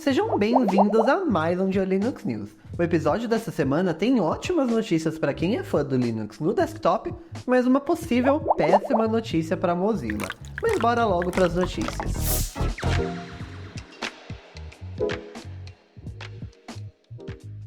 Sejam bem-vindos a mais um Dia Linux News. O episódio dessa semana tem ótimas notícias para quem é fã do Linux no desktop, mas uma possível péssima notícia para a Mozilla. Mas bora logo para as notícias.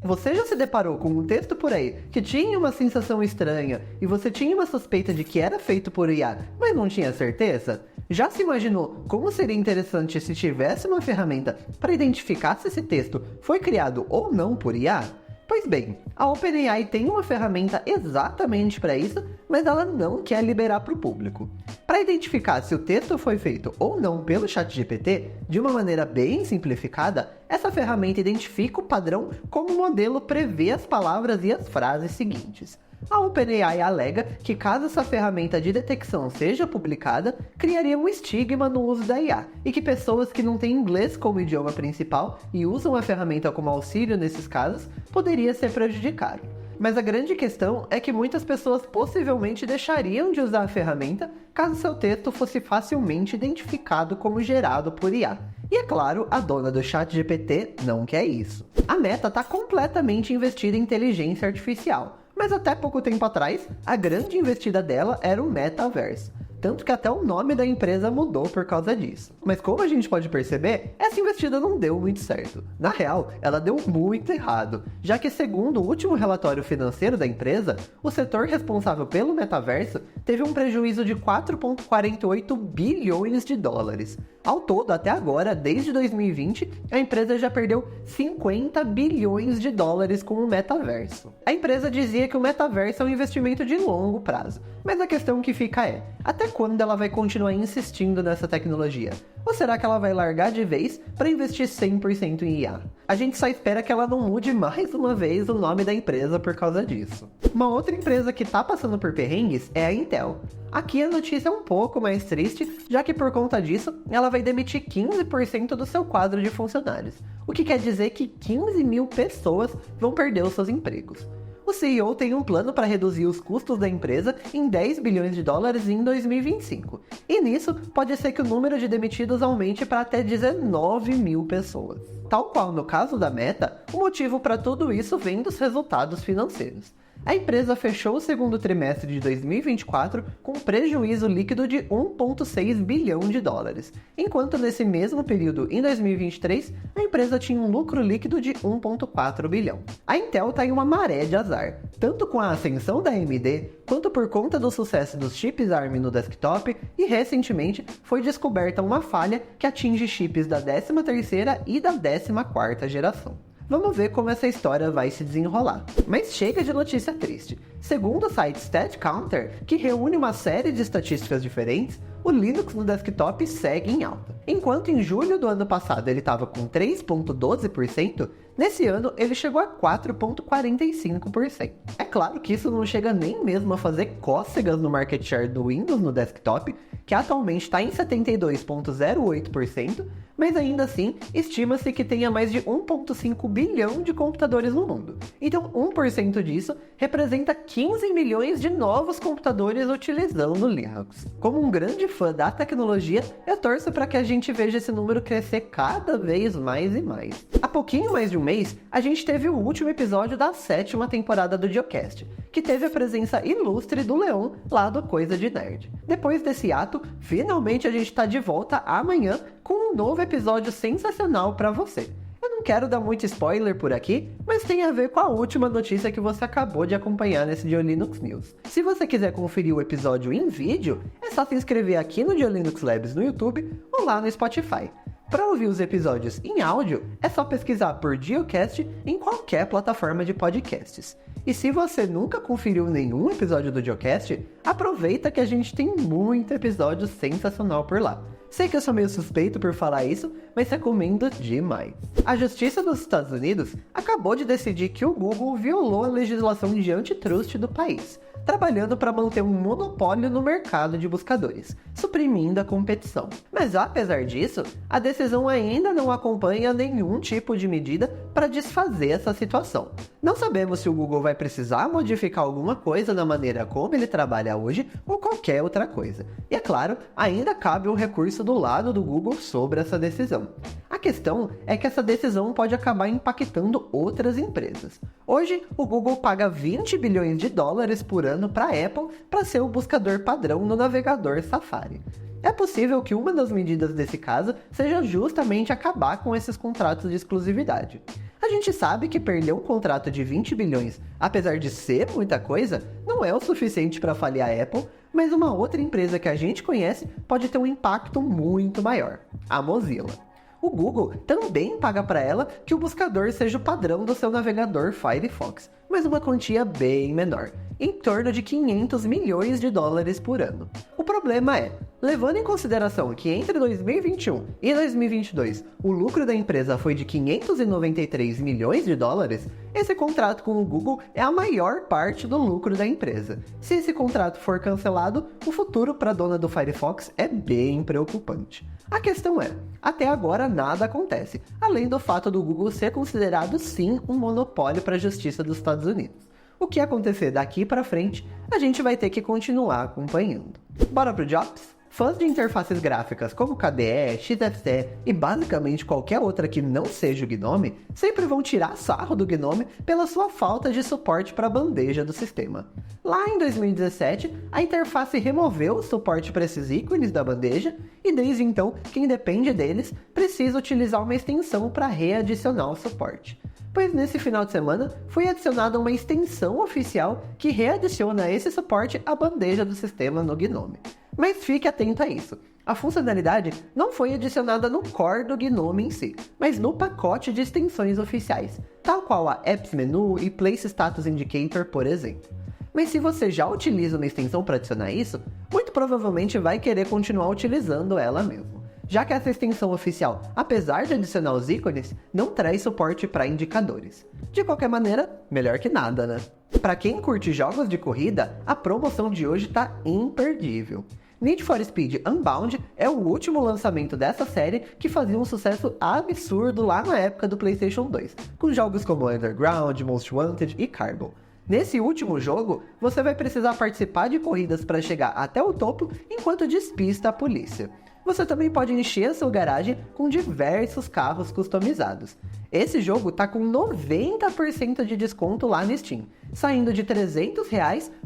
Você já se deparou com um texto por aí que tinha uma sensação estranha e você tinha uma suspeita de que era feito por IA, mas não tinha certeza? Já se imaginou como seria interessante se tivesse uma ferramenta para identificar se esse texto foi criado ou não por IA? Pois bem, a OpenAI tem uma ferramenta exatamente para isso, mas ela não quer liberar para o público. Para identificar se o texto foi feito ou não pelo ChatGPT, de uma maneira bem simplificada, essa ferramenta identifica o padrão como o modelo prevê as palavras e as frases seguintes. A OpenAI alega que caso essa ferramenta de detecção seja publicada, criaria um estigma no uso da IA, e que pessoas que não têm inglês como idioma principal e usam a ferramenta como auxílio nesses casos, poderia ser prejudicado. Mas a grande questão é que muitas pessoas possivelmente deixariam de usar a ferramenta caso seu texto fosse facilmente identificado como gerado por IA. E é claro, a dona do ChatGPT não quer isso. A Meta está completamente investida em inteligência artificial, mas até pouco tempo atrás, a grande investida dela era o metaverso. Tanto que até o nome da empresa mudou por causa disso. Mas como a gente pode perceber, essa investida não deu muito certo. Na real, ela deu muito errado, já que segundo o último relatório financeiro da empresa, o setor responsável pelo metaverso teve um prejuízo de 4,48 bilhões de dólares. Ao todo, até agora, desde 2020, a empresa já perdeu 50 bilhões de dólares com o metaverso. A empresa dizia que o metaverso é um investimento de longo prazo, mas a questão que fica é, até quando ela vai continuar insistindo nessa tecnologia? Ou será que ela vai largar de vez para investir 100% em IA? A gente só espera que ela não mude mais uma vez o nome da empresa por causa disso. Uma outra empresa que está passando por perrengues é a Intel. Aqui a notícia é um pouco mais triste, já que por conta disso, ela vai demitir 15% do seu quadro de funcionários, o que quer dizer que 15 mil pessoas vão perder os seus empregos. O CEO tem um plano para reduzir os custos da empresa em 10 bilhões de dólares em 2025. E nisso, pode ser que o número de demitidos aumente para até 19 mil pessoas. Tal qual no caso da Meta, o motivo para tudo isso vem dos resultados financeiros. A empresa fechou o segundo trimestre de 2024 com um prejuízo líquido de 1,6 bilhão de dólares, enquanto nesse mesmo período, em 2023, a empresa tinha um lucro líquido de 1,4 bilhão. A Intel está em uma maré de azar, tanto com a ascensão da AMD, quanto por conta do sucesso dos chips ARM no desktop, e recentemente foi descoberta uma falha que atinge chips da 13ª e da 14ª geração. Vamos ver como essa história vai se desenrolar. Mas chega de notícia triste. Segundo o site StatCounter, que reúne uma série de estatísticas diferentes, o Linux no desktop segue em alta. Enquanto em julho do ano passado ele estava com 3,12%, nesse ano ele chegou a 4,45%. É claro que isso não chega nem mesmo a fazer cócegas no market share do Windows no desktop, que atualmente está em 72,08%, mas ainda assim, estima-se que tenha mais de 1,5 bilhão de computadores no mundo. Então, 1% disso representa 15 milhões de novos computadores utilizando Linux. Como um grande fã da tecnologia, eu torço para que a gente veja esse número crescer cada vez mais e mais. Há pouquinho mais de um mês, a gente teve o último episódio da 7ª temporada do Geocast, que teve a presença ilustre do Leon lá do Coisa de Nerd. Depois desse ato, finalmente a gente está de volta amanhã com um novo episódio sensacional para você. Eu não quero dar muito spoiler por aqui, mas tem a ver com a última notícia que você acabou de acompanhar nesse Dia Linux News. Se você quiser conferir o episódio em vídeo, é só se inscrever aqui no Dia Linux Labs no YouTube ou lá no Spotify. Para ouvir os episódios em áudio, é só pesquisar por Geocast em qualquer plataforma de podcasts. E se você nunca conferiu nenhum episódio do Geocast, aproveita que a gente tem muito episódio sensacional por lá. Sei que eu sou meio suspeito por falar isso, mas recomendo demais. A Justiça dos Estados Unidos acabou de decidir que o Google violou a legislação de antitrust do país, trabalhando para manter um monopólio no mercado de buscadores, suprimindo a competição. Mas apesar disso, a decisão ainda não acompanha nenhum tipo de medida para desfazer essa situação. Não sabemos se o Google vai precisar modificar alguma coisa na maneira como ele trabalha hoje ou qualquer outra coisa. E é claro, ainda cabe um recurso do lado do Google sobre essa decisão. A questão é que essa decisão pode acabar impactando outras empresas. Hoje, o Google paga 20 bilhões de dólares por ano para a Apple para ser o buscador padrão no navegador Safari. É possível que uma das medidas desse caso seja justamente acabar com esses contratos de exclusividade. A gente sabe que perder um contrato de 20 bilhões, apesar de ser muita coisa, não é o suficiente para falir a Apple, mas uma outra empresa que a gente conhece pode ter um impacto muito maior, a Mozilla. O Google também paga para ela que o buscador seja o padrão do seu navegador Firefox, mas uma quantia bem menor, em torno de 500 milhões de dólares por ano. O problema é, levando em consideração que entre 2021 e 2022 o lucro da empresa foi de 593 milhões de dólares, esse contrato com o Google é a maior parte do lucro da empresa. Se esse contrato for cancelado, o futuro para a dona do Firefox é bem preocupante. A questão é, até agora nada acontece, além do fato do Google ser considerado sim um monopólio para a justiça dos Estados Unidos. O que acontecer daqui para frente, a gente vai ter que continuar acompanhando. Bora pro Jobs? Fãs de interfaces gráficas como KDE, XFCE e basicamente qualquer outra que não seja o GNOME, sempre vão tirar sarro do GNOME pela sua falta de suporte para a bandeja do sistema. Lá em 2017, a interface removeu o suporte para esses ícones da bandeja e desde então, quem depende deles precisa utilizar uma extensão para readicionar o suporte. Pois nesse final de semana foi adicionada uma extensão oficial que readiciona esse suporte à bandeja do sistema no GNOME. Mas fique atento a isso. A funcionalidade não foi adicionada no core do GNOME em si, mas no pacote de extensões oficiais, tal qual a Apps Menu e Place Status Indicator, por exemplo. Mas se você já utiliza uma extensão para adicionar isso, muito provavelmente vai querer continuar utilizando ela mesmo, já que essa extensão oficial, apesar de adicionar os ícones, não traz suporte para indicadores. De qualquer maneira, melhor que nada, né? Para quem curte jogos de corrida, a promoção de hoje tá imperdível. Need for Speed Unbound é o último lançamento dessa série que fazia um sucesso absurdo lá na época do PlayStation 2, com jogos como Underground, Most Wanted e Carbon. Nesse último jogo, você vai precisar participar de corridas para chegar até o topo enquanto despista a polícia. Você também pode encher a sua garagem com diversos carros customizados. Esse jogo tá com 90% de desconto lá no Steam, saindo de R$ 300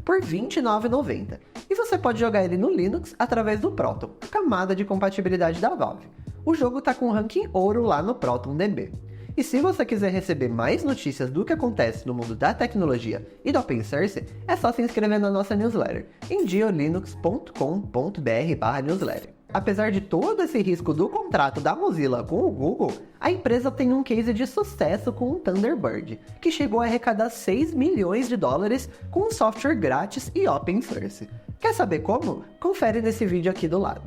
por R$ 29,90. E você pode jogar ele no Linux através do Proton, a camada de compatibilidade da Valve. O jogo tá com ranking ouro lá no ProtonDB. E se você quiser receber mais notícias do que acontece no mundo da tecnologia e do Open Source, é só se inscrever na nossa newsletter em diolinux.com.br/newsletter. Apesar de todo esse risco do contrato da Mozilla com o Google, a empresa tem um case de sucesso com o Thunderbird, que chegou a arrecadar 6 milhões de dólares com um software grátis e open source. Quer saber como? Confere nesse vídeo aqui do lado.